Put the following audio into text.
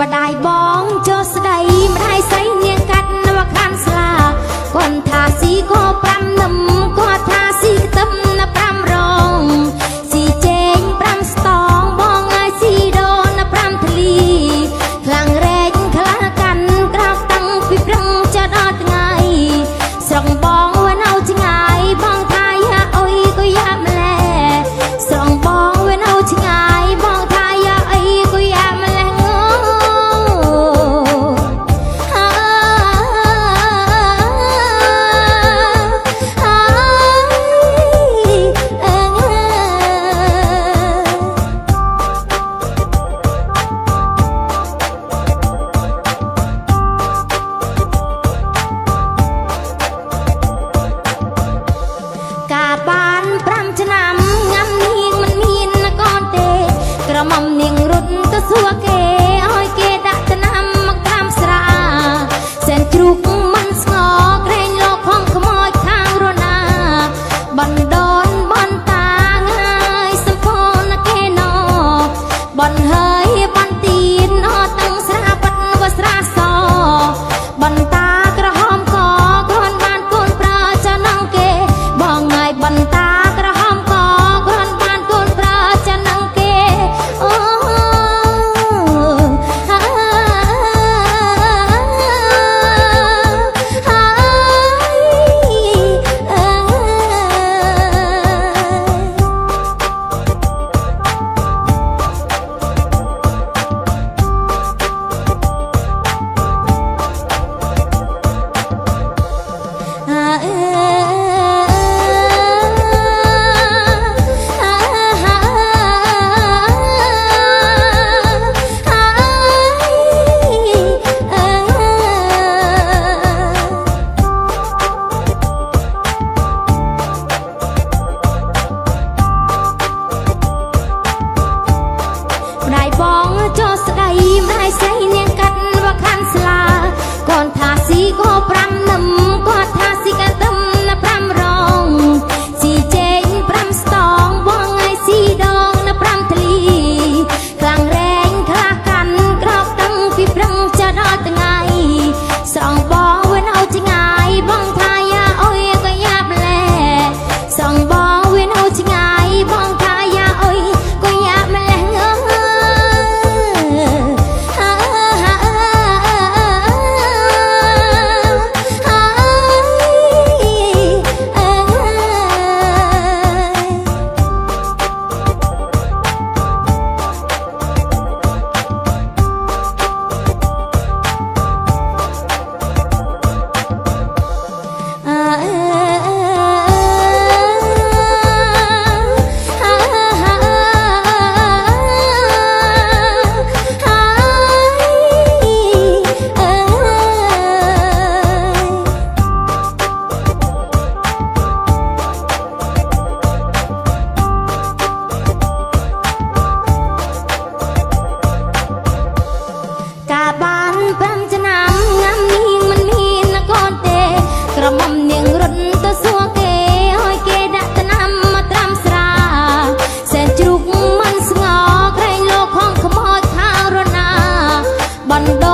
ម្ដាយបងចូលស្ដីម្ដាយស្រីនាងកាត់នៅខាងស្លាគាត់ថាស៊ីក៏5នឹមគាត់ថាស៊ីខ្ទឹមណា5រងស៊ីចេង5ស្តងបងឲ្យស៊ីដូនណា5ធ្លីខ្លាំងរែកខ្លាកាន់ក្រោកតាំងពីព្រឹងចដល់ថ្ងៃស្រងបងវិញនៅឆ្ងាយបងថាយ៉ាអុយក៏យ៉ាម្លែស្រងបងវិញនៅឆ្ងាយបងថាយ៉ាអីក៏យ៉ាម្លែងការបាន5ឆ្នាំញ៉ាំនាងមិនមានកូនទេក្រមុំនាងរត់ទៅសួរគេឲ្យគេដាក់ថ្នាំមកតាមស្រាសែនជ្រូកមិនស្ងរក្រែងលោកផងខ្មោចខាងរណាបណ្ដនបនតាងាយសំផនគេណោបនហើយបនទីនអត់តាំងស្រាបាត់វស្រាសបនតាក្រហមក៏គាត់បានកូនប្រើចំណងគេបងហើយបនតាក្រហមក៏គាត់បានកូនប្រើចំណងគេអូម្ដាយបងចូលស្ដីម្ដាយស្រីនាងកាត់វខានស្លាគាត់ថាស៊ីក៏5នឹមគាត់ថាស៊ីកាទឹមណា5រងស៊ីចេង5ស្តងបងឲ្យស៊ីដងណា5ធ្លីខ្លាំងរែងខ្លាកាន់ក្រោកតាំងពីព្រឹងចដល់ថ្ងៃស្រងបងវិញនៅឆ្ងាយបងថាយ៉ាអុយក៏យ៉ាម្លែស្រងបងវិញនៅឆ្ងាយបងថាយ៉ាអុយក៏យ៉ាម្លែការបាន5ឆ្នាំញ៉ាំនាងមិនមានកូនទេក្រមុំនាងរត់ទៅសួរគេឲ្យគេដាក់ថ្នាំមកត្រាំស្រាសែនជ្រូកមិនស្ងរក្រែងលោកផងខ្មោចខាងរណាបណ្ដ